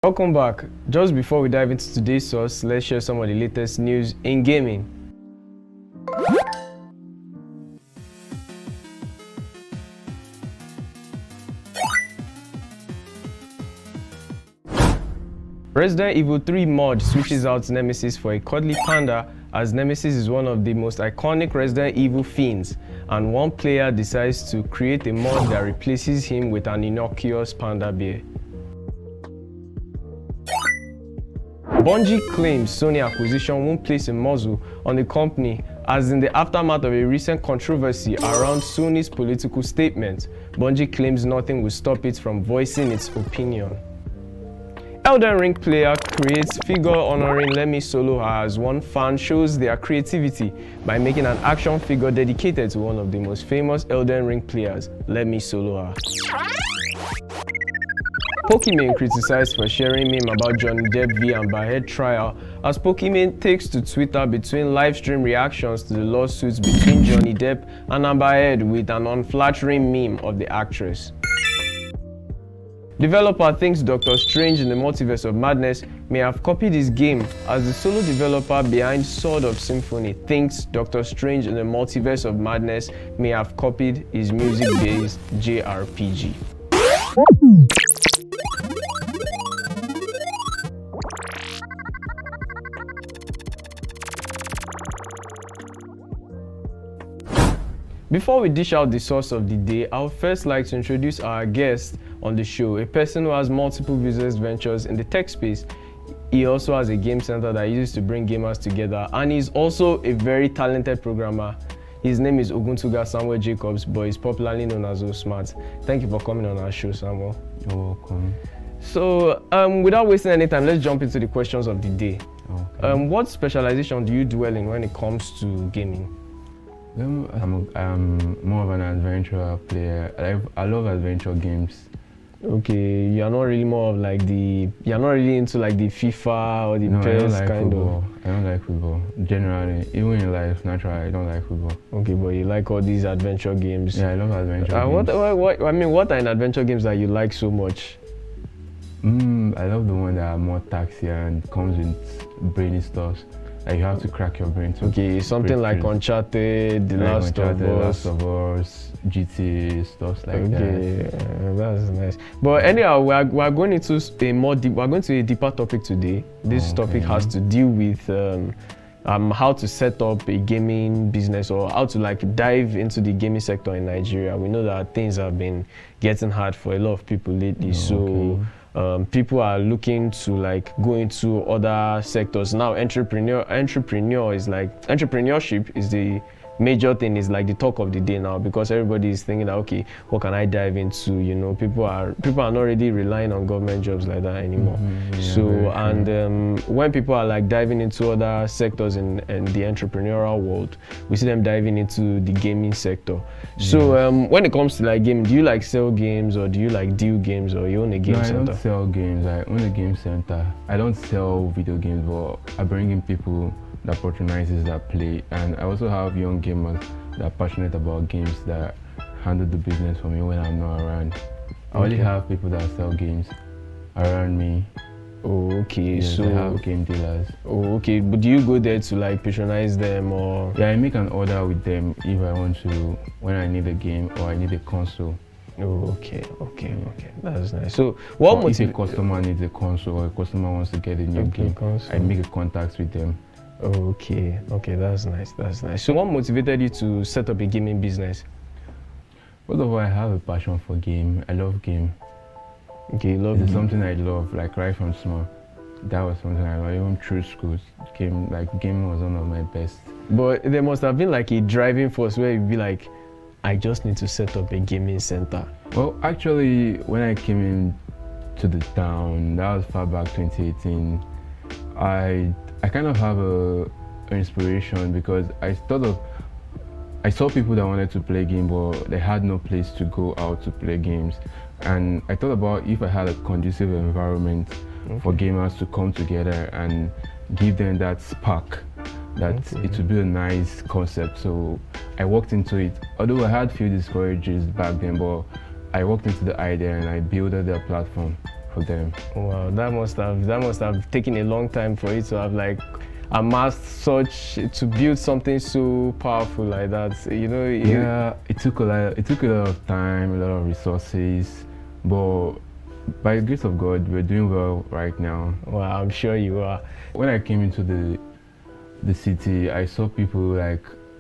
Welcome back. Just before we dive into today's source, let's share some of the latest news in gaming. Resident Evil 3 mod switches out Nemesis for a cuddly panda, as Nemesis is one of the most iconic Resident Evil fiends, and one player decides to create a mod that replaces him with an innocuous panda bear. Bungie claims Sony acquisition won't place a muzzle on the company, as in the aftermath of a recent controversy around Sony's political statement, Bungie claims nothing will stop it from voicing its opinion. Elden Ring player creates figure honoring Lemmy Soloha, as one fan shows their creativity by making an action figure dedicated to one of the most famous Elden Ring players, Lemmy Soloha. Pokimane criticized for sharing meme about Johnny Depp v Amber Heard trial, as Pokimane takes to Twitter between live stream reactions to the lawsuits between Johnny Depp and Amber Heard with an unflattering meme of the actress. Developer thinks Doctor Strange in the Multiverse of Madness may have copied his game, as the solo developer behind Sword of Symphony thinks Doctor Strange in the Multiverse of Madness may have copied his music-based JRPG. Before we dish out the source of the day, I would first like to introduce our guest on the show, a person who has multiple business ventures in the tech space. He also has a game center that uses to bring gamers together, and he's also a very talented programmer. His name is Oguntuga Samuel Jacobs, but he's popularly known as Osmart. Thank you for coming on our show, Samuel. You're welcome. So, without wasting any time, let's jump into the questions of the day. Okay. What specialization do you dwell in when it comes to gaming? I'm more of an adventure player. I love adventure games. Okay, you're not really more of like you're not really into like the FIFA or the PES I don't like kind football. of. I don't like football. Generally, even in life, naturally, I don't like football. Okay, but you like all these adventure games. Yeah, I love adventure games. What are in adventure games that you like so much? I love the one that are more taxi and comes with brainy stuff. Like you have to crack your brain to. Okay, something like Uncharted, The Last of Us, GTA, stuff like that. Okay, that's nice. But anyhow, we're going into a deeper topic today. This topic has to deal with how to set up a gaming business, or how to like dive into the gaming sector in Nigeria. We know that things have been getting hard for a lot of people lately, people are looking to like go into other sectors now. Entrepreneurship is the major thing, is like the talk of the day now, because everybody is thinking that, okay, what can I dive into? You know, people are not really relying on government jobs like that anymore. When people are like diving into other sectors in the entrepreneurial world, we see them diving into the gaming sector. So when it comes to like gaming, do you like sell games, or do you like deal games, or you own a game center? I don't sell games. I own a game center. I don't sell video games, but I bring in people that patronizes that play, and I also have young gamers that are passionate about games that handle the business for me when I'm not around. I already have people that sell games around me. Oh, okay. Yes, so I have game dealers. Oh, okay. But do you go there to like patronize them, or? Yeah, I make an order with them if I want to, when I need a game or I need a console. Oh, okay. That's nice. So, if a customer needs a console, or a customer wants to get a new game, I make a contact with them. Okay, that's nice. So what motivated you to set up a gaming business? First of all, I have a passion for game. I love game. Okay, you love game. It's something I love, like right from small. That was something I love. Even through school, gaming was one of my best. But there must have been like a driving force where you'd be like, I just need to set up a gaming center. Well, actually, when I came in to the town, that was far back 2018, I kind of have an inspiration, because I saw people that wanted to play games, but they had no place to go out to play games. And I thought about if I had a conducive environment for gamers to come together and give them that spark, that it would be a nice concept. So I walked into it. Although I had few discourages back then, but I walked into the idea and I built their platform. for them. Wow, that must have taken a long time for you to have like amassed to build something so powerful like that. You know. Yeah, it took a lot of time, a lot of resources, but by the grace of God, we're doing well right now. Wow, I'm sure you are. When I came into the city, I saw people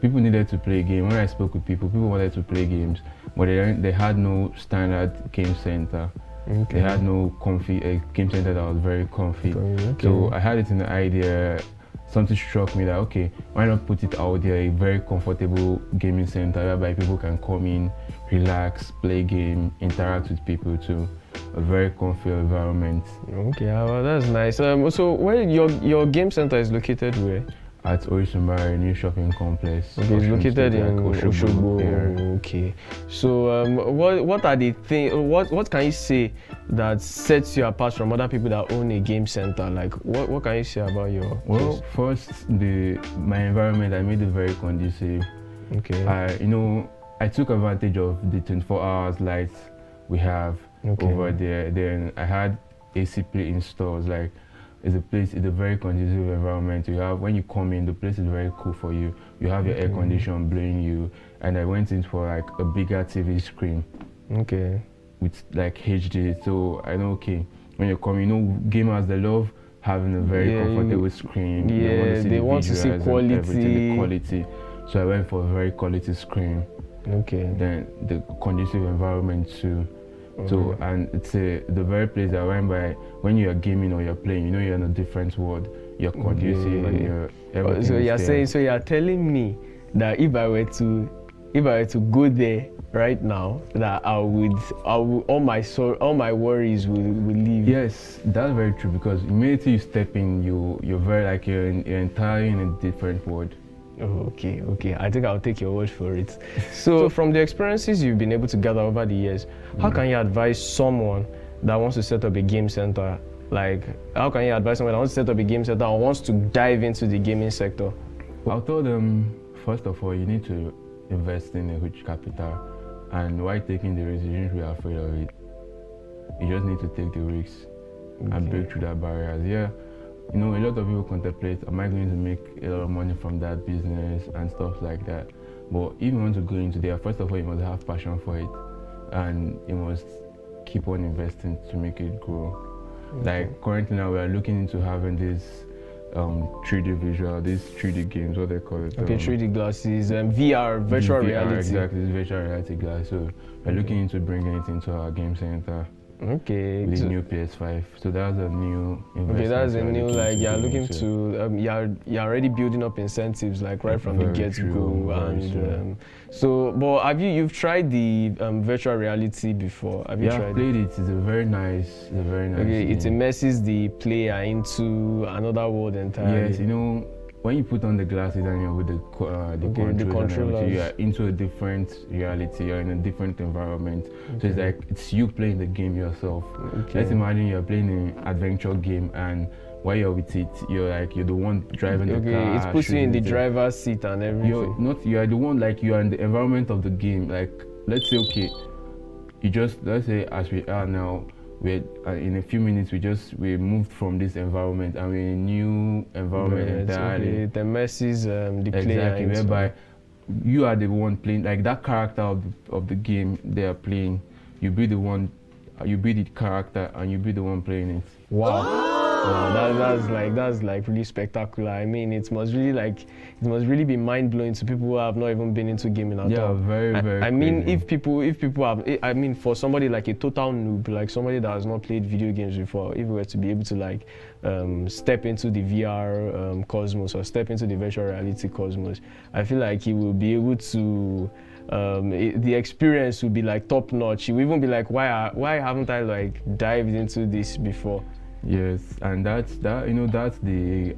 needed to play games. When I spoke with people wanted to play games, but they had no standard game center. Okay. They had no game center that was very comfy. Okay. So I had it in the idea. Something struck me that, okay, why not put it out there, a very comfortable gaming center whereby people can come in, relax, play game, interact with people too. A very comfy environment. Okay, well, that's nice. So where your game center is located where? At Orisunbari New Shopping Complex. Okay, it's located in Oshogbo area. Okay. So what are the things? What can you say that sets you apart from other people that own a game center? Like what can you say about your? Well, first my environment, I made it very conducive. Okay. I took advantage of the 24 hours lights we have over there. Then I had AC play in stores. Like, it's a very conducive environment. You have, when you come in, the place is very cool for you. You have your air condition blowing you, and I went in for like a bigger TV screen. Okay. With like HD, so I know, okay, when you come, gamers, they love having a very comfortable screen. Yeah, they want to see quality. The quality. So I went for a very quality screen. Okay. Then the conducive environment too. So, and it's the very place I went by. When you are gaming or you're playing, you're in a different world. You're conducive and you're everything. So you're telling me that if I were to go there right now, that I would all my worries will leave. Yes, that's very true, because immediately you step in, you're very like you're entirely in a different world. Oh, okay. I think I'll take your word for it. So from the experiences you've been able to gather over the years, how can you advise someone that wants to set up a game center? Like, how can you advise someone that wants to set up a game center or wants to dive into the gaming sector? I'll tell them, first of all, you need to invest in a huge capital, and while taking the risk, you shouldn't be afraid of it. You just need to take the risks and break through that barriers. Yeah. A lot of people contemplate, am I going to make a lot of money from that business and stuff like that? But if you want to go into there, first of all, you must have passion for it, and you must keep on investing to make it grow. Like currently now, we are looking into having this 3D visual, these 3D games, what they call it. 3D glasses, VR, virtual reality. Exactly, this virtual reality glass. So we're looking into bringing it into our game center. Okay. With the new PS5. So that's a new investment. Okay, that's a new, like, you're looking to, you're already building up incentives, like, right from the get-go. And but you've tried the virtual reality before? Have you tried I've played it. It's a very nice Okay, game. it immerses the player into another world entirely. Yes, when you put on the glasses and you're with the controllers, you are into a different reality, you're in a different environment. So it's like, it's you playing the game yourself. Let's imagine you're playing an adventure game, and while you're with it, you're the one driving the car. It puts you in the driver's seat and everything. You are the one, like, you are in the environment of the game. Like, let's say, okay, let's say as we are now, in a few minutes we moved from this environment and we're in a new environment entirely. It immerses the player. Exactly, whereby you are the one playing, like that character of the game they are playing. You be the character and you be the one playing it. Wow. That's really spectacular. I mean, it must really be mind blowing to people who have not even been into gaming at all. Yeah, very. I mean, if people have, I mean, for somebody like a total noob, like somebody that has not played video games before, if we were to be able to like step into the VR cosmos or step into the virtual reality cosmos, I feel like he will be able to. The experience will be like top notch. You will even be like, why haven't I like dived into this before? Yes, and that's actually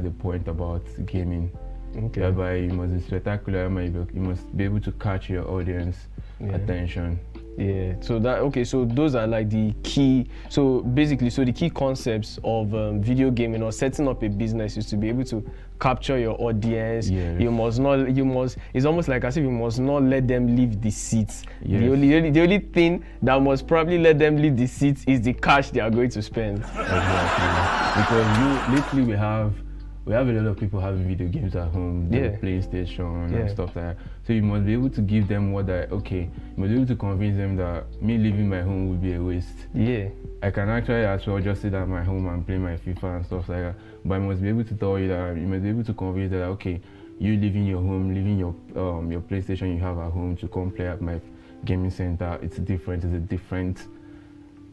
the point about gaming. Okay. Whereby you must be spectacular, you must be able to catch your audience attention. Yeah, so so those are like the key, so basically, so the key concepts of video gaming or setting up a business is to be able to capture your audience. Yes. It's almost like as if you must not let them leave the seats. Yes. The only thing that must probably let them leave the seats is the cash they are going to spend. Exactly. Because lately we have a lot of people having video games at home, the PlayStation and stuff like that. So you must be able to give them you must be able to convince them that me leaving my home would be a waste. Yeah. I can actually as well just sit at my home and play my FIFA and stuff like that. But I must be able to tell you that you must be able to convince that you leaving your home, leaving your PlayStation you have at home to come play at my gaming center. It's a different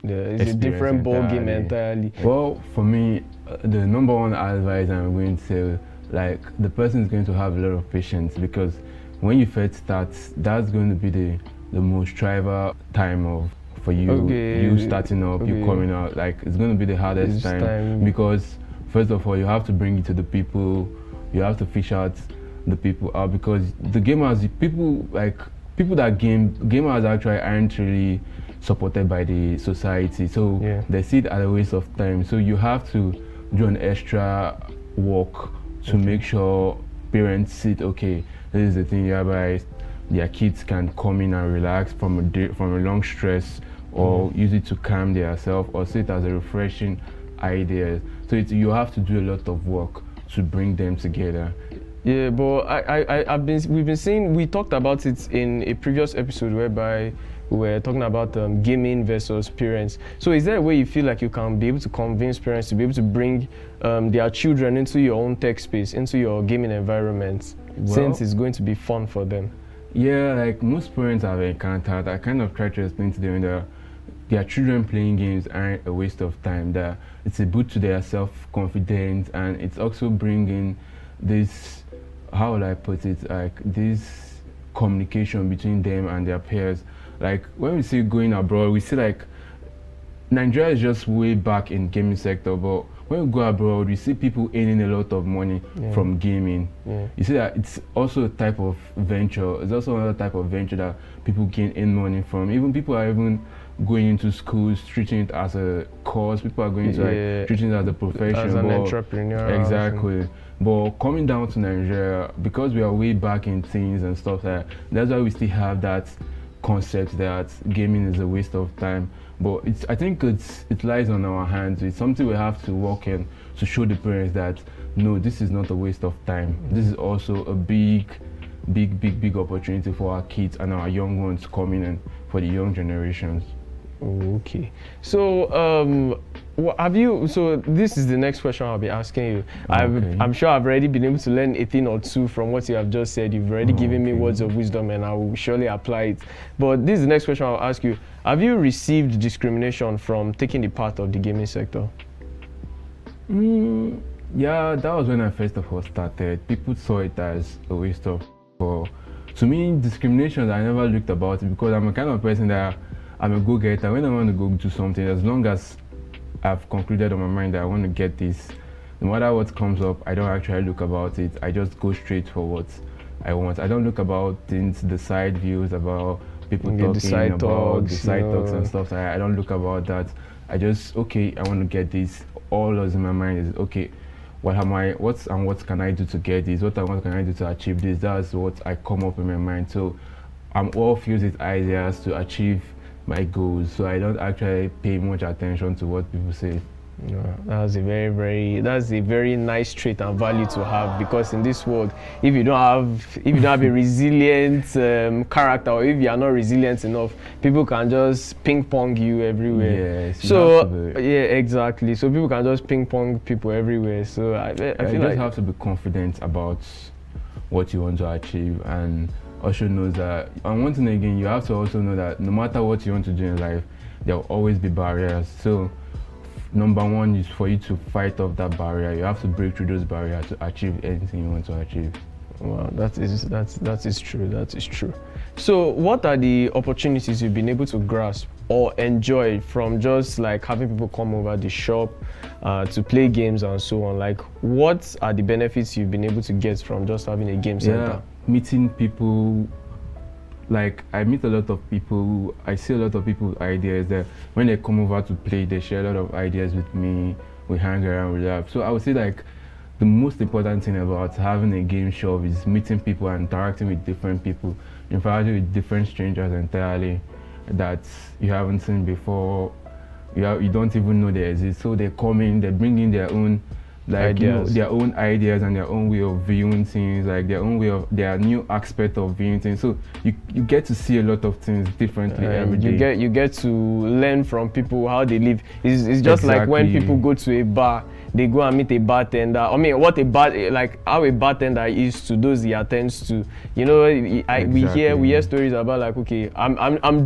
it's a different ball game entirely. Well, for me, the number one advice I'm going to say, like, the person is going to have a lot of patience, because when you first start, that's going to be the most trivial time for you. You starting up, you coming out, like, it's going to be the hardest time, because first of all, you have to bring it to the people, you have to fish out the people out, because the gamers, people that gamers actually aren't really supported by the society, so they see it as a waste of time. So you have to do an extra work to make sure parents see it, this is the thing whereby their kids can come in and relax from a long stress, or use it to calm themselves, or see it as a refreshing idea. So you have to do a lot of work to bring them together. Yeah, but we've been seeing, we talked about it in a previous episode whereby we were talking about gaming versus parents. So is there a way you feel like you can be able to convince parents to be able to bring their children into your own tech space, into your gaming environment, since it's going to be fun for them? Yeah, like most parents I've encountered, I kind of try to explain to them that their children playing games aren't a waste of time, that it's a boost to their self-confidence, and it's also bringing this, how would I put it, like this communication between them and their peers. Like when we see going abroad, we see like Nigeria is just way back in gaming sector, but when we go abroad, we see people earning a lot of money from gaming. You see that it's also a type of venture. It's also another type of venture that people can earn money from. Even people are even going into schools, treating it as a course. People are going to treating it as a profession. As an entrepreneur. Exactly. But coming down to Nigeria, because we are way back in things and stuff like that, that's why we still have that concept that gaming is a waste of time. But I think it lies on our hands. It's something we have to work in to show the parents that no, this is not a waste of time. This is also a big opportunity for our kids and our young ones coming in, for the young generations. Okay. So so this is the next question I'll be asking you. I'm sure I've already been able to learn a thing or two from what you have just said. You've already given me words of wisdom, and I will surely apply it. But this is the next question I'll ask you. Have you received discrimination from taking the part of the gaming sector? Yeah, that was when I first of all started. People saw it as a waste of time. To me, discrimination, I never looked about it, because I'm a kind of person that I'm a go-getter. When I want to go do something, as long as I've concluded on my mind that I want to get this, no matter what comes up, I don't actually look about it. I just go straight for what I want. I don't look about things, the side views, about people talking about the side talks and stuff. I don't look about that. I just, I want to get this. All that's in my mind is, what can I do to get this? What can I do to achieve this? That's what I come up in my mind. So I'm all filled with ideas to achieve my goals. So I don't actually pay much attention to what people say. That's a very nice trait and value to have, because in this world, if you don't have a resilient character, or if you are not resilient enough, people can just ping pong you everywhere. Yes, exactly. So people can just ping pong people everywhere. So I feel you just have to be confident about what you want to achieve, and also knows that. And one thing again, you have to also know that no matter what you want to do in life, there will always be barriers. So number one is for you to fight off that barrier. You have to break through those barriers to achieve anything you want to achieve. Wow, that is true. That is true. So what are the opportunities you've been able to grasp or enjoy from just like having people come over the shop to play games and so on? Like, what are the benefits you've been able to get from just having a game center? Meeting people, like I meet a lot of people. I see a lot of people with ideas that when they come over to play, they share a lot of ideas with me. We hang around, we laugh. So I would say like the most important thing about having a game shop is meeting people and interacting with different people, interacting with different strangers entirely that you haven't seen before. You don't even know they exist. So they come in, they bring in their own like their own ideas and their own way of viewing things, like their own way of their new aspect of viewing things. So you get to see a lot of things differently every day. You get to learn from people how they live. It's just like when people go to a bar, they go and meet a bartender. I mean, like how a bartender is to those he attends to. You know, we hear stories about like, okay, I'm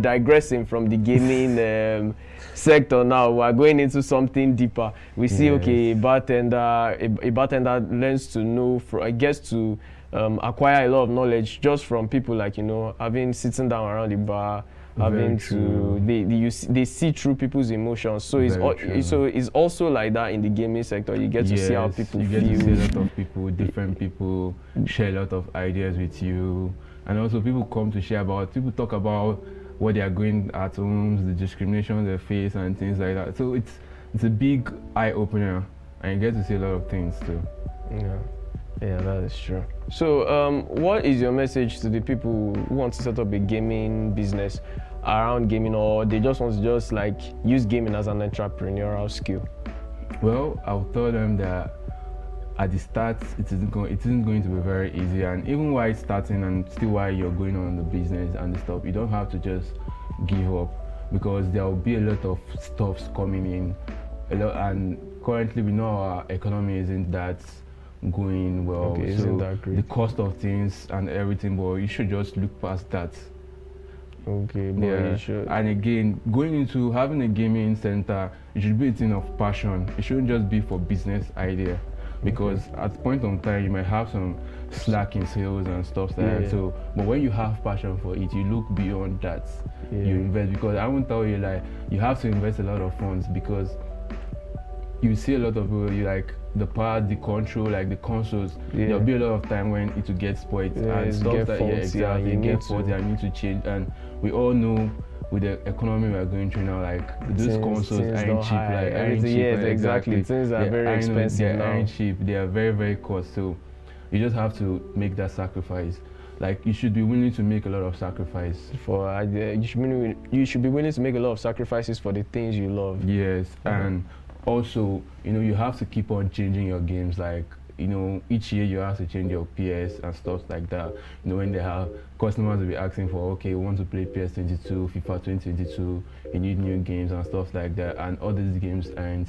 digressing from the gaming sector now. We're going into something deeper. We see, okay, a bartender learns to know, gets to acquire a lot of knowledge just from people like, you know, sitting down around the bar, they see through people's emotions. So it's also like that in the gaming sector. You get to see how people feel. You get to see a lot of people, different people share a lot of ideas with you, and also people come to share about. People talk about what they are going at homes, the discrimination they face, and things like that. So it's a big eye opener, and you get to see a lot of things too. Yeah, that is true. So, what is your message to the people who want to set up a gaming business around gaming, or they just want to like use gaming as an entrepreneurial skill? Well, I'll tell them that at the start, it isn't going to be very easy, and even while starting and still while you're going on the business and the stuff, you don't have to just give up, because there will be a lot of stuffs coming in, and currently we know our economy isn't that going well. Okay, so isn't that great? The cost of things and everything, but you should just look past that. Okay, but you should. And again, going into having a gaming center, it should be a thing of passion. It shouldn't just be for business idea, because at the point of time you might have some slack in sales and stuff like that. So, but when you have passion for it, you look beyond that. You invest, because I won't tell you like you have to invest a lot of funds, because you see a lot of people, you like the part, the control, like the consoles. There'll be a lot of time when it will get spoiled and stuff that you get faulty and need to change. And we all know with the economy we are going through now, like those consoles aren't cheap. Like aren't cheap. Exactly. Things are very expensive now. They aren't cheap. They are very, very cost. So you just have to make that sacrifice. Like you should be willing to make a lot of sacrifice you should be willing to make a lot of sacrifices for the things you love. Yes, and also, you know, you have to keep on changing your games. Like, you know, each year you have to change your PS and stuff like that. You know, when they have customers will be asking for, okay, we want to play PS22, FIFA 2022, you need new games and stuff like that. And all these games aren't.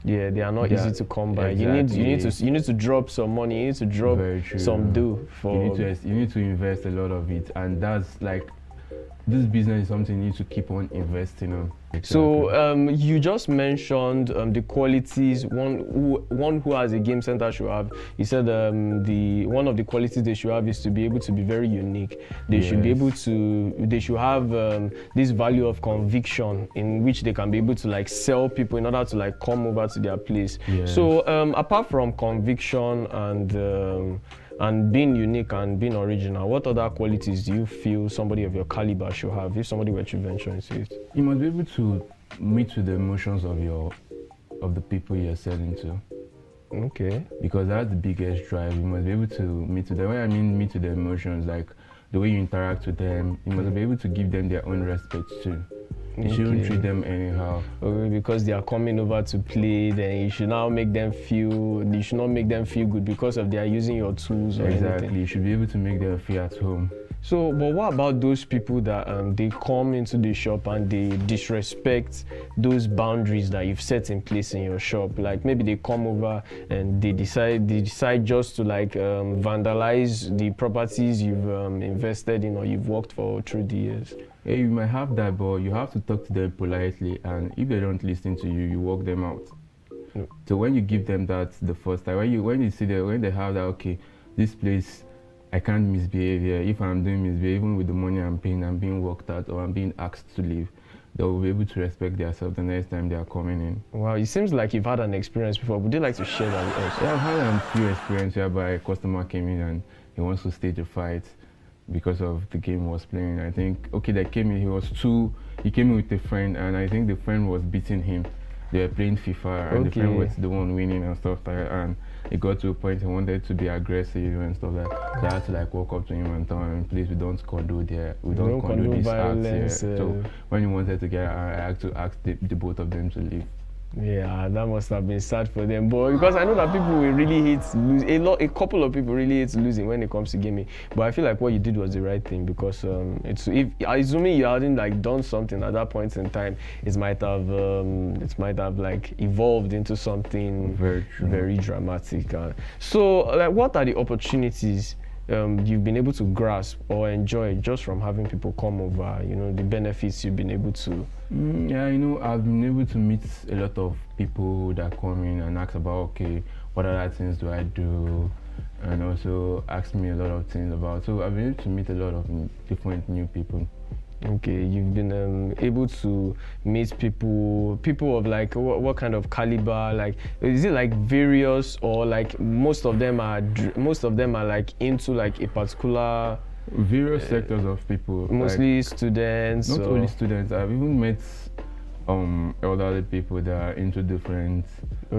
Yeah, they are not easy to come by. Exactly. You need to drop some money. You need to drop some dough for. You need to invest a lot of it, and that's like. This business is something you need to keep on investing on. Exactly. So you just mentioned the qualities one who has a game center should have. You said one of the qualities they should have is to be able to be very unique. They should be able to. They should have this value of conviction in which they can be able to like sell people in order to like come over to their place. So apart from conviction and being unique and being original, what other qualities do you feel somebody of your caliber should have if somebody were to venture into it? You must be able to meet with the emotions of the people you're selling to. Okay. Because that's the biggest drive. You must be able to meet with them. When I mean meet with the emotions, like the way you interact with them, you must be able to give them their own respect too. You shouldn't treat them anyhow. Because they are coming over to play, then you should not make them feel good because of they are using your tools or anything. You should be able to make them feel at home. So, but what about those people that they come into the shop and they disrespect those boundaries that you've set in place in your shop? Like maybe they come over and they decide just to like vandalize the properties you've invested in or you've worked for through the years. Yeah, you might have that, but you have to talk to them politely, and if they don't listen to you, you walk them out. So when you give them that the first time, when you see them, when they have that, okay, this place, I can't misbehave here. If I'm doing misbehave, even with the money I'm paying, I'm being worked out or I'm being asked to leave, they will be able to respect themselves the next time they are coming in. Wow, it seems like you've had an experience before. Would you like to share that with us? Yeah, I've had a few experiences whereby a customer came in and he wants to stage a fight. because of the game he was playing. I think they came in. He came in with a friend, and I think the friend was beating him. They were playing FIFA, and the friend was the one winning and stuff like that. And it got to a point he wanted to be aggressive and stuff like that. So I had to like walk up to him and tell him, please, we don't condone these acts here. So when he wanted to get out, I had to ask the both of them to leave. Yeah, that must have been sad for them, but because I know that people will really hate losing. A couple of people really hate losing when it comes to gaming. But I feel like what you did was the right thing, because if assuming you hadn't like done something at that point in time, it might have like evolved into something very dramatic. So, like, what are the opportunities you've been able to grasp or enjoy just from having people come over? The benefits you've been able to. Yeah, I've been able to meet a lot of people that come in and ask about, okay, what other things do I do, and also ask me a lot of things about. So I've been able to meet a lot of different new people. Okay, you've been able to meet people of like what kind of caliber? Like, is it like various, or like most of them are like into like a particular various sectors of people? Mostly like, students. Not only students. I've even met elderly people that are into different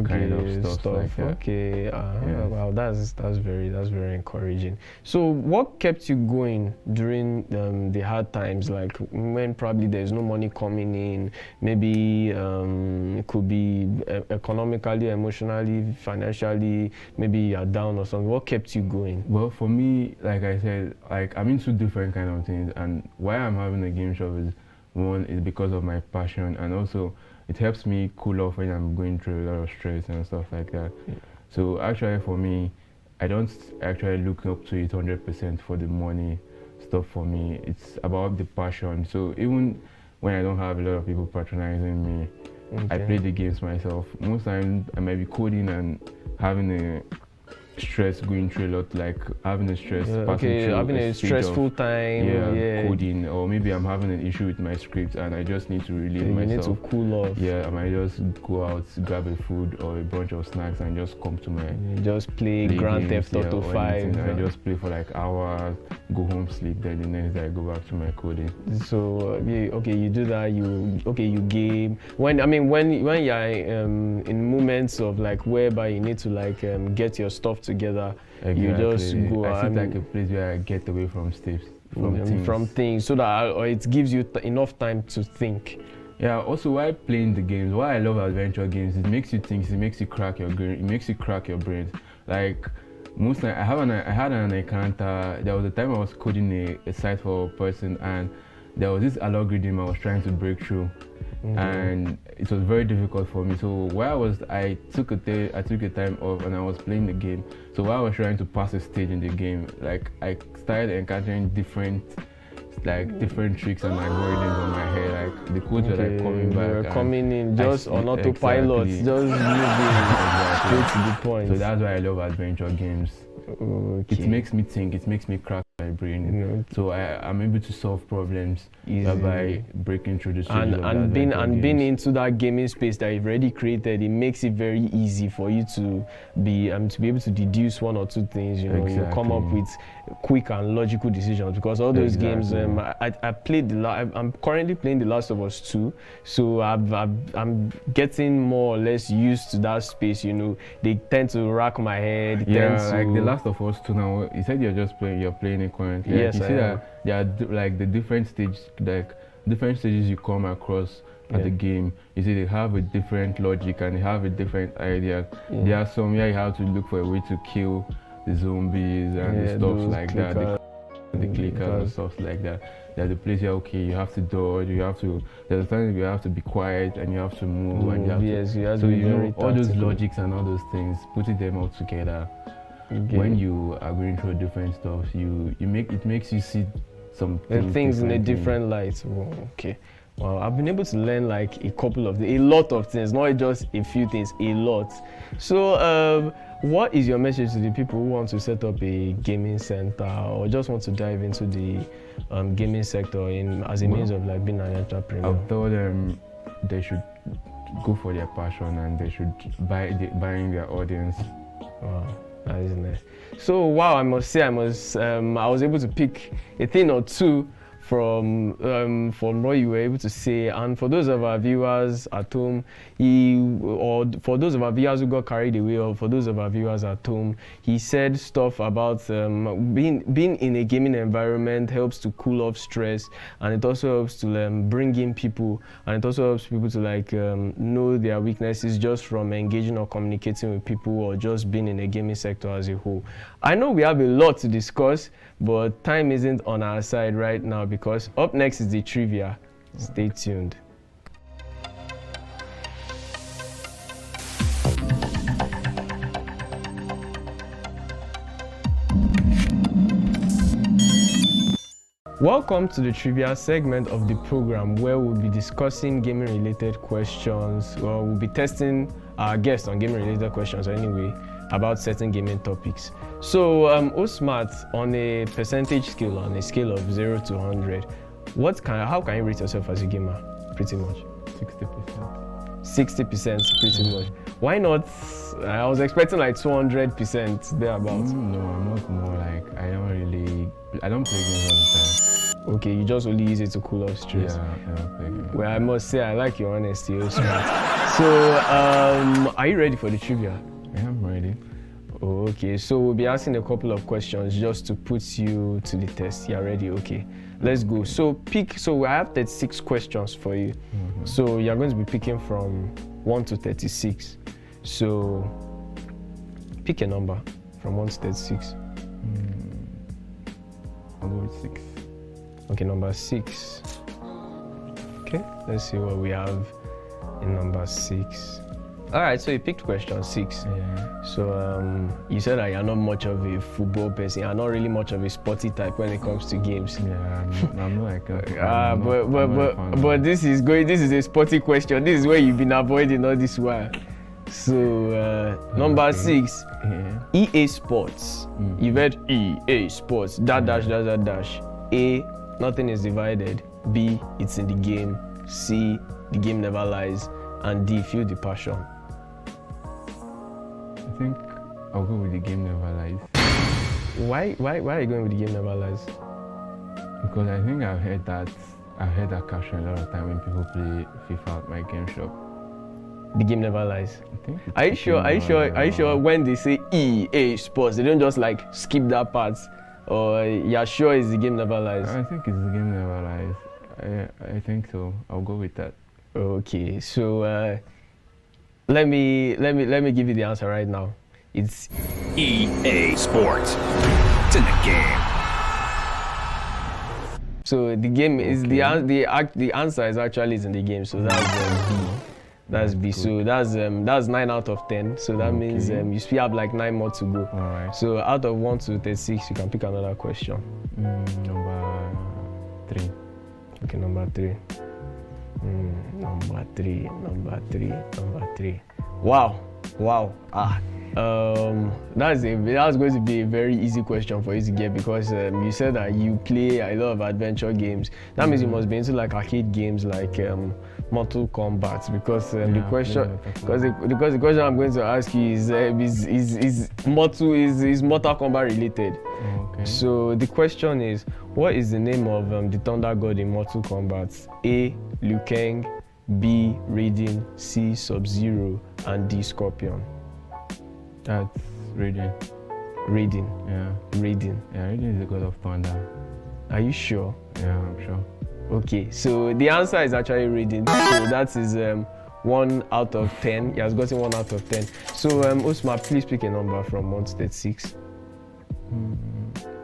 kind of stuff like that. Okay, yes. Wow, that's very encouraging. So, what kept you going during the hard times, like when probably there's no money coming in? Maybe it could be economically, emotionally, financially. Maybe you're down or something. What kept you going? Well, for me, like I said, like I'm into different kind of things, and why I'm having a game shop is, one is because of my passion, and also it helps me cool off when I'm going through a lot of stress and stuff like that. Yeah. So actually for me, I don't actually look up to it 100% for the money stuff. For me, it's about the passion. So even when I don't have a lot of people patronizing me, I play the games myself. Most times I might be coding and having a stress, going through a lot, like having a stress, having a stressful time, coding, or maybe I'm having an issue with my script and I just need to relieve myself. You need to cool off. Yeah, I might just go out, grab a food or a bunch of snacks and just come to my just play Grand Theft Auto 5. I just play for like hours, go home, sleep, then the next day I go back to my coding. So you do that. You game. When you're in moments of like whereby you need to like get your stuff together, you just go. I see like a place where I get away from things, so that it gives you enough time to think. Yeah. Also, while playing the games, why I love adventure games, it makes you think, it makes you crack your brain. Like most time, I had an encounter. There was a time I was coding a site for a person, and there was this algorithm I was trying to break through. And it was very difficult for me. So while I took a time off and I was playing the game. So while I was trying to pass a stage in the game, like I started encountering different tricks and algorithms on my head. Like the codes were like coming back. They were coming in just on autopilot, just moving straight to the point. So that's why I love adventure games. It makes me think. It makes me crack my brain. So I'm able to solve problems by breaking through the stages and being into that gaming space that you've already created. It makes it very easy for you to be able to deduce one or two things. You come up with quick and logical decisions, because all those games. I'm currently playing The Last of Us 2, so I'm getting more or less used to that space. They tend to rack my head. Like The Last of Us 2 now. You said you're playing it currently. Yes, you see that there are like the different stages you come across at the game. You see they have a different logic and they have a different idea. There are some where you have to look for a way to kill the zombies and the stuff like that. The clickers and stuff like that. There's a place where you have to dodge, there's a time you have to be quiet and you have to move and you have to all those logics and all those things, putting them all together. When you are going through different stuff, it makes you see some things in a different light. Well, I've been able to learn like a lot of things, not just a few things, a lot. So what is your message to the people who want to set up a gaming center or just want to dive into the gaming sector as a means of like being an entrepreneur? I'll tell them they should go for their passion and they should buy in their audience. Wow. That is nice. So wow, I must say I was able to pick a thing or two from what you were able to say. And for those of our viewers at home, for those of our viewers who got carried away, or for those of our viewers at home, he said stuff about being in a gaming environment helps to cool off stress, and it also helps to bring in people, and it also helps people to know their weaknesses just from engaging or communicating with people, or just being in the gaming sector as a whole. I know we have a lot to discuss, but time isn't on our side right now, because up next is the trivia. Stay tuned. Welcome to the trivia segment of the program, where we'll be discussing gaming related questions, or we'll be testing our guests on gaming related questions anyway, about certain gaming topics. So Osmat, on a percentage scale, on a scale of 0 to 100, how can you rate yourself as a gamer? Pretty much 60%. 60%, pretty much. Why not? I was expecting like 200% thereabouts. No, I'm not more like, I don't play games all the time. Okay, you just only use it to cool off stress. Yeah, I don't play games. Well, I must say I like your honesty, Osmat. So are you ready for the trivia? Yeah, I'm ready. Okay, so we'll be asking a couple of questions just to put you to the test. You're ready? Okay, let's go. So I have 36 questions for you. Mm-hmm. So you're going to be picking from 1 to 36. So pick a number from 1 to 36. I'll go with 6. Okay, number 6. Okay, let's see what we have in number 6. All right, so you picked question 6. Yeah. So you said that you're not much of a football person. You're not really much of a sporty type when it comes to games. Yeah, I'm not like but this is a sporty question. This is where you've been avoiding all this while. So number 6, Yeah. EA Sports. You've heard EA Sports. Dash. A, nothing is divided. B, it's in the game. C, the game never lies. And D, feel the passion. I think I'll go with the game never lies. Why are you going with the game never lies? Because I think I've heard that caption a lot of time when people play FIFA at my game shop. The game never lies. I think Are you sure when they say EA Sports, they don't just like skip that part? Or you're sure it's the game never lies? I think it's the game never lies. I think so. I'll go with that. Okay, so let me give you the answer right now. It's EA Sports. It's in the game. So the game is the answer is actually in the game. So that's B. That's B. So that's 9 out of 10. So that means you still have like 9 more to go. All right. So out of 1 to 36, you can pick another question. Number 3. Okay, number 3. Number three. Wow. That's going to be a very easy question for you to get, because you said that you play a lot of adventure games. That means you must be into like arcade games like Mortal Kombat, because the question I'm going to ask you is Mortal Kombat related. Okay. So the question is, what is the name of the Thunder God in Mortal Kombat? A, Liu Kang, B, Raiden, C, Sub-Zero, and D, Scorpion. That's Raiden. Raiden. Yeah. Raiden. Yeah, Raiden is the god of thunder. Are you sure? Yeah, I'm sure. Okay, so the answer is actually Raiden. So that is 1 out of 10. He has gotten 1 out of 10. So Osma, please pick a number from 1 to 36.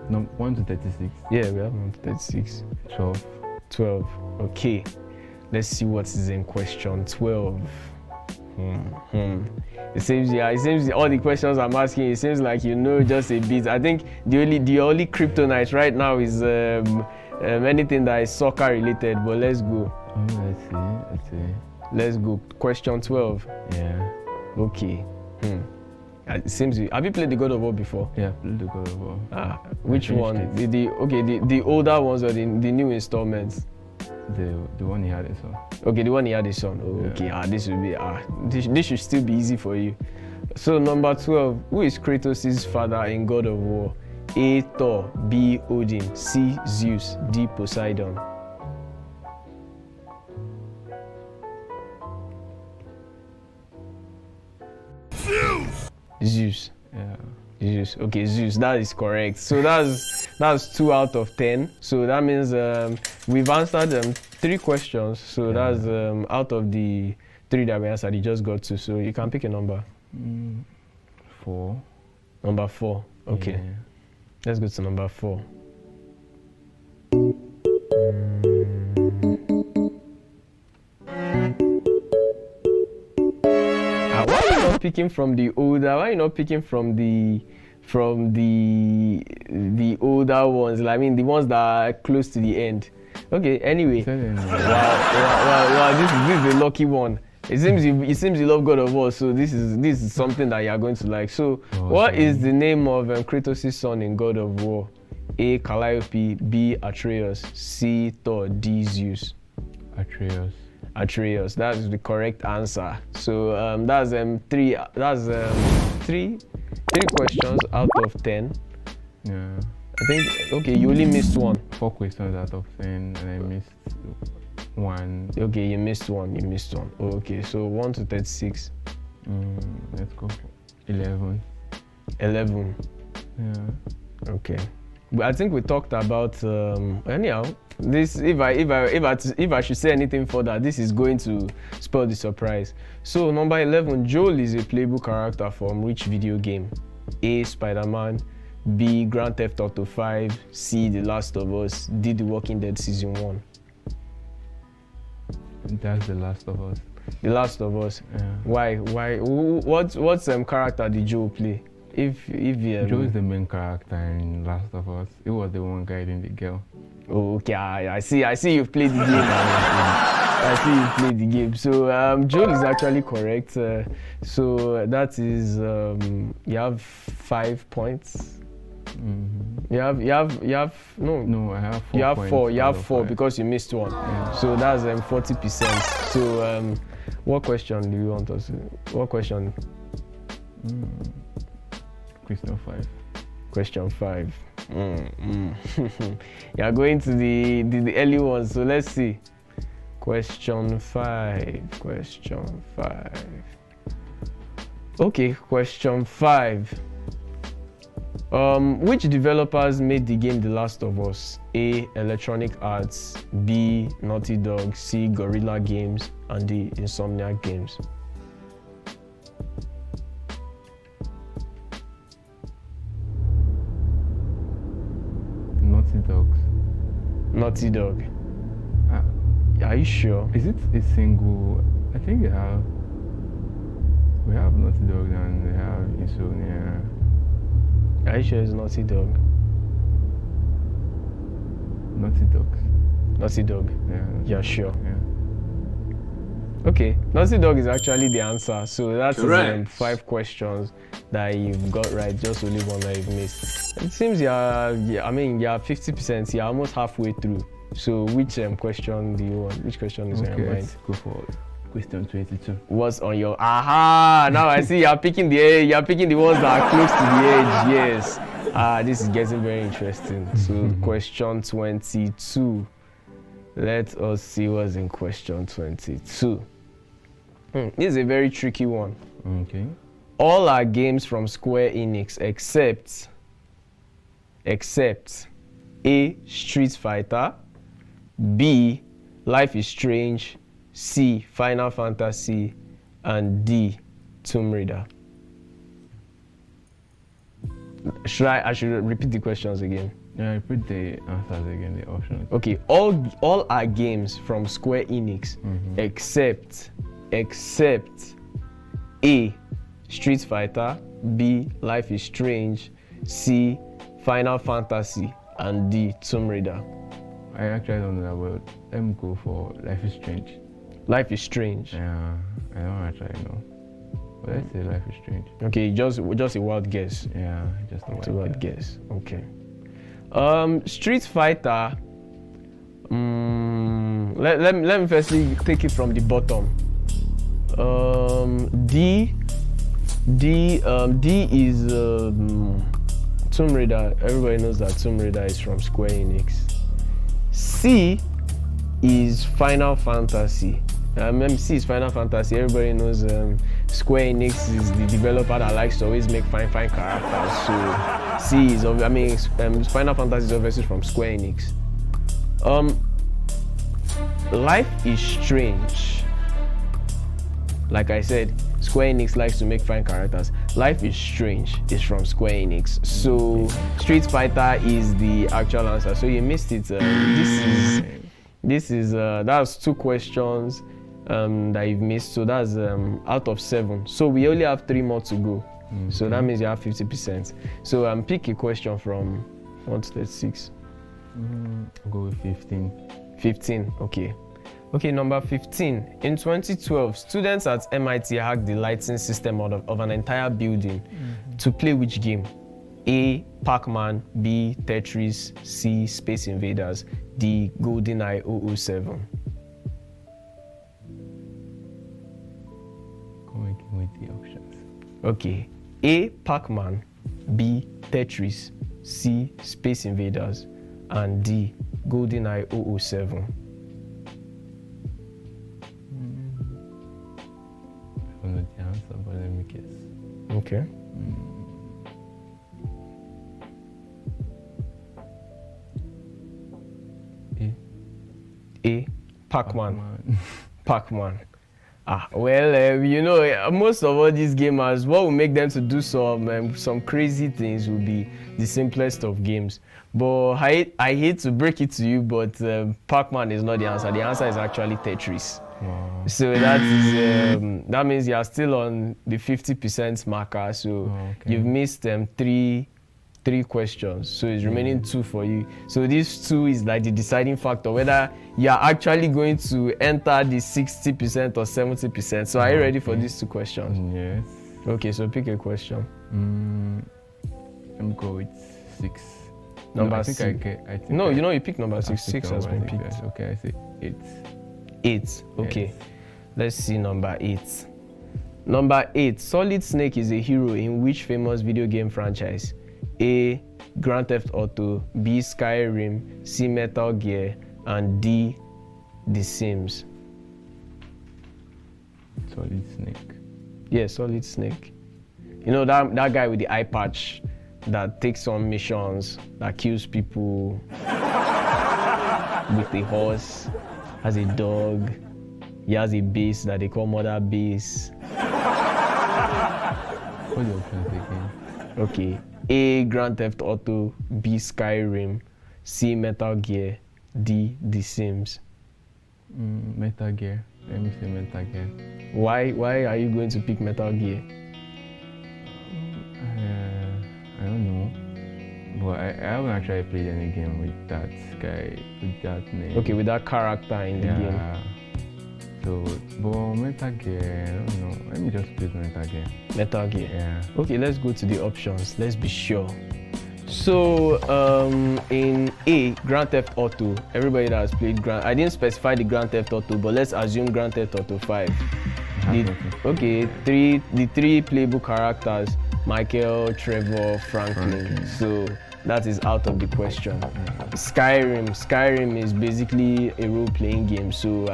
No, 1 to 36. Yeah, we have 1 to 36. 12. Okay. Let's see what is in question 12. It seems all the questions I'm asking, it seems like you know just a bit. I think the only kryptonite right now is anything that is soccer related. But let's go. Let's see. Let's go. Question 12. Yeah. Okay. It seems have you played the God of War before? Yeah, played the God of War. Which one? The older ones or the new installments? The one he had his son. Okay, the one he had his son. Oh, yeah. Okay. This will be this should still be easy for you. So number 12, who is Kratos' father in God of War? A. Thor, B. Odin, C. Zeus, D. Poseidon. Zeus. Yeah. Zeus. Okay, Zeus. That is correct. So that's 2 out of 10. So that means we've answered 3 questions. So that's out of the 3 that we answered, you just got 2. So you can pick a number. 4. Number 4. Okay. Yeah. Let's go to number 4. Why are you not picking from the older? Why are you not picking from the older ones? Like, I mean, the ones that are close to the end. Okay. Anyway, wow, this is a lucky one. It seems you love God of War, so this is something that you are going to like. So, what is the name of Kratos' son in God of War? A. Calliope, B. Atreus, C. Thor, D. Zeus. Atreus. That is the correct answer. So that's 3 questions out of 10. Yeah. I think, okay, you only missed 1. 4 questions out of 10, and I missed 1. Okay, you missed 1. Okay, so 1 to 36. Let's go for 11. 11. Yeah. Okay. But I think we talked about anyhow. This if I should say anything further, this is going to spoil the surprise. So number 11, Joel is a playable character from which video game? A. Spider-Man, B. Grand Theft Auto 5, C. The Last of Us, D. The Walking Dead Season 1. That's The Last of Us. The Last of Us. Yeah. Why? What's character did Joel play? If Joe is the main character in Last of Us. He was the one guiding the girl. Oh, okay, I see you've played the game. I see you've played the game. So Joel is actually correct. So that is you have 5 points. Mm-hmm. You have No, I have 4. You have points 4. You have 4 5. because you missed 1. Yeah. So that's 40%. So what question do you want us? What question? Question 5. Question 5. You are going to the early ones. So let's see. Question 5. Okay, question 5. Which developers made the game The Last of Us? A. Electronic Arts, B. Naughty Dog, C. Guerrilla Games, and D. Insomniac Games. Naughty Dog. Are you sure? Is it a single? I think we have Naughty Dog and we have Insomnia. Are you sure it's Naughty Dog? Naughty Dog. Yeah. Yeah, sure. Yeah. Okay, Naughty Dog is actually the answer. So that's 5 questions that you've got right, just only 1 that you've missed. It seems you're 50%, you're almost halfway through. So which question do you want? Which question is on your mind? Let's go for question 22. What's on your now I see you're picking the ones that are close to the edge. Yes. This is getting very interesting. So question 22. Let us see what's in question 22. This is a very tricky one. Okay. All are games from Square Enix except A. Street Fighter, B. Life is Strange, C. Final Fantasy, and D. Tomb Raider. I should repeat the questions again. Yeah, repeat the answers again, the options. Okay, all are games from Square Enix except A. Street Fighter, B. Life is Strange, C. Final Fantasy, and D. Tomb Raider. I actually don't know that, but let me go for Life is Strange. Life is Strange. Yeah, I don't actually know. But let's say Life is Strange. Okay, just a wild guess. Yeah, just a wild guess. Okay. Street Fighter. Let me firstly take it from the bottom. D. D is Tomb Raider. Everybody knows that Tomb Raider is from Square Enix. C is Final Fantasy. C is Final Fantasy. Everybody knows Square Enix is the developer that likes to always make fine characters. So C is, Final Fantasy is obviously from Square Enix. Life is Strange. Like I said, Square Enix likes to make fine characters. Life is Strange is from Square Enix. So Street Fighter is the actual answer. So you missed it. That's 2 questions that you've missed. So that's out of 7. So we only have 3 more to go. So that means you have 50%. So pick a question from 1 to 36. I'll go with 15. 15, okay. Okay, number 15. In 2012, students at MIT hacked the lighting system of an entire building to play which game? A. Pac-Man, B. Tetris, C. Space Invaders, D. GoldenEye 007. Come with the options. Okay. A. Pac-Man, B. Tetris, C. Space Invaders, and D. GoldenEye 007. I don't know the answer, but let me guess. Okay. A. Pac-Man. Pac-Man. Most of all these gamers, what will make them to do some crazy things will be the simplest of games. But I hate to break it to you, but Pac-Man is not the answer. The answer is actually Tetris. Wow. So that means you are still on the 50% marker. So you've missed 3 questions. So it's remaining 2 for you. So this 2 is like the deciding factor whether you are actually going to enter the 60% or 70%. So are you ready for these 2 questions? Yes. Okay, so pick a question. Let me go with 6. Number 6. No, you pick number 6. 6 has been picked. Okay, I say 8. 8. Okay. Yes. Let's see number 8. Number 8. Solid Snake is a hero in which famous video game franchise? A. Grand Theft Auto, B. Skyrim, C. Metal Gear, and D. The Sims. Solid Snake. Yeah, Solid Snake. You know that guy with the eye patch that takes on missions, that kills people with a horse, has a dog, he has a base that they call Mother Base. What's the options again? Okay. A. Grand Theft Auto, B. Skyrim, C. Metal Gear, D. The Sims. Metal Gear. Let me say Metal Gear. Why are you going to pick Metal Gear? I don't know. But I haven't actually played any game with that guy, with that name. Okay, with that character in the game. So, but Metal Gear, I don't know. Let me just pick Metal Gear. Metal Gear? Yeah. Okay, let's go to the options. Let's be sure. So, in A, Grand Theft Auto, everybody that has played I didn't specify the Grand Theft Auto, but let's assume Grand Theft Auto 5. The 3 playable characters, Michael, Trevor, Franklin. So that is out of the question. Skyrim is basically a role-playing game. So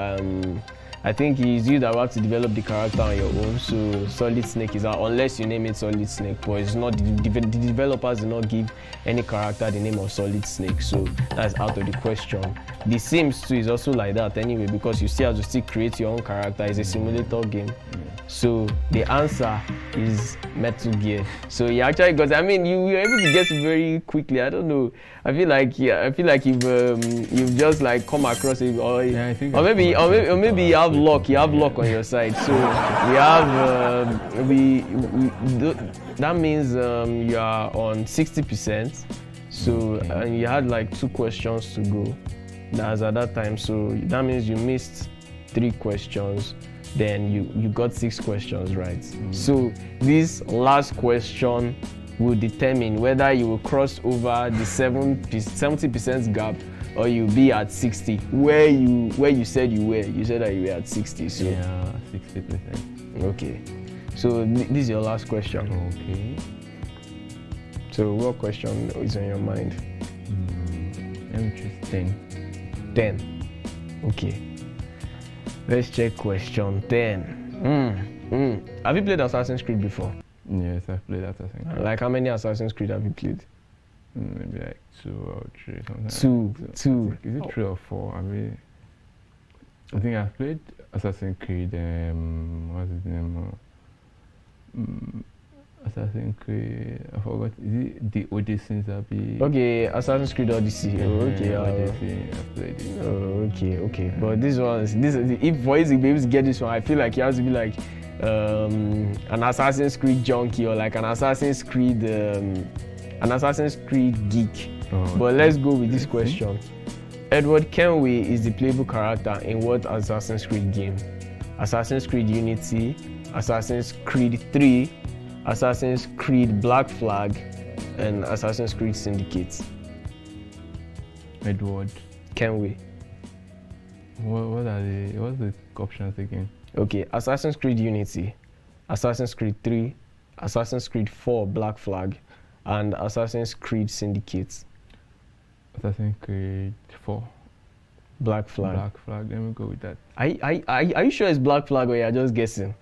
I think it's you that will have to develop the character on your own. So Solid Snake is out, unless you name it Solid Snake. But it's not, the developers did not give any character the name of Solid Snake. So that's out of the question. The Sims 2 is also like that anyway, because you still have to create your own character. It's a simulator game. So the answer is Metal Gear. So you actually got, you were able to guess it very quickly. I don't know. I feel like you've just like come across it, or maybe you have luck. You have luck on your side. So we have that means you are on 60%. So and you had like 2 questions to go. That's at that time. So that means you missed 3 questions. Then you got 6 questions right. So this last question will determine whether you will cross over the 70% gap or you'll be at 60. Where you said you were. You said that you were at 60. So yeah, 60%. Okay. So this is your last question. Okay. So what question is on your mind? Let me choose 10. 10. Okay. Let's check question 10. Have you played Assassin's Creed before? Yes, I've played Assassin's Creed. Like how many Assassin's Creed have you played? Maybe like 2 or 3 sometimes. Two. Is it 3 or 4? I think I've played Assassin's Creed. What's his name? Assassin's Creed. I forgot. Is it the Odyssey? Okay, Assassin's Creed Odyssey. Okay, Odyssey. I've played it. Okay. But this if for you to be able to get this one, I feel like you have to be like an Assassin's Creed junkie or like an Assassin's Creed geek. But let's go with this question. Edward Kenway is the playable character in what Assassin's Creed game? Assassin's Creed Unity, Assassin's Creed 3, Assassin's Creed Black Flag, and Assassin's Creed Syndicate. Edward Kenway. What's the options again? Okay, Assassin's Creed Unity, Assassin's Creed 3, Assassin's Creed 4 Black Flag, and Assassin's Creed Syndicate. Assassin's Creed 4 Black Flag. Black Flag. Let me go with that. Are you sure it's Black Flag or you're just guessing?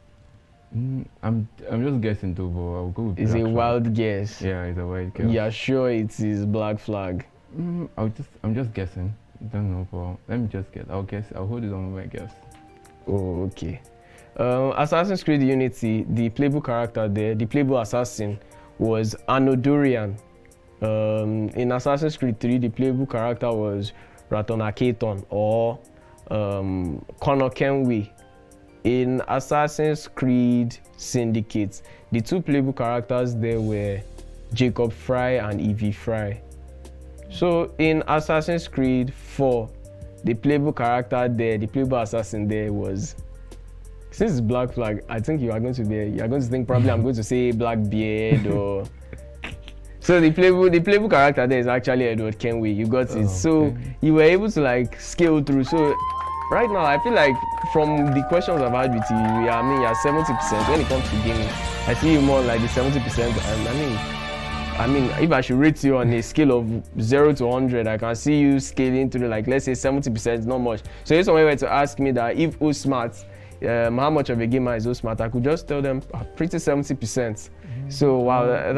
I'm just guessing too, but I'll go with It's Black a Flag. wild guess. Yeah, it's a wild guess. You're sure it is Black Flag? I'm just guessing. Don't know, but let me just guess. I'll hold it on my guess. Oh, okay. Assassin's Creed Unity, the playable character there, the playable assassin, was Anodorian. In Assassin's Creed 3, the playable character was Ratonakaton or Connor Kenway. In Assassin's Creed Syndicate, the two playable characters there were Jacob Fry and Evie Fry. So in Assassin's Creed 4, the playable character there, the playable assassin there was, since it's Black Flag, I think you're going to think probably I'm going to say Blackbeard or. So the playable character there is actually Edward Kenway. You got it. So okay. You were able to like scale through. So right now I feel like from the questions I've had with you, you're 70% when it comes to gaming. I see you more like the 70%. And I mean, if I should rate you on a scale of 0 to 100, I can see you scaling through like, let's say 70%, not much. So if someone were to ask me that if who's smart, how much of a gamer is who's smart, I could just tell them pretty 70%. So wow, that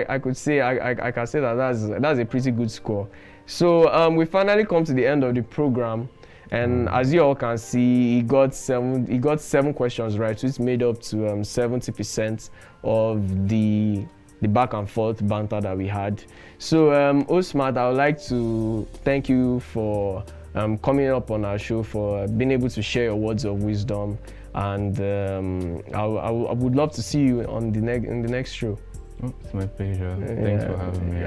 I could say I can say that that's a pretty good score. So we finally come to the end of the program, and as you all can see, he got 7 questions right, so it's made up to 70% of the back and forth banter that we had. So Osmat, I would like to thank you for coming up on our show, for being able to share your words of wisdom, and I would love to see you on in the next show. Oh, it's my pleasure. Thanks for having me.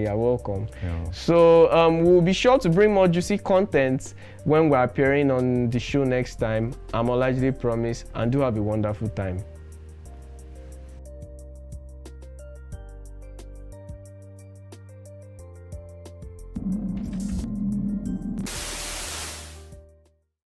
You're welcome. Yeah. So we'll be sure to bring more juicy content when we're appearing on the show next time. I'm Olajide Promise, and do have a wonderful time.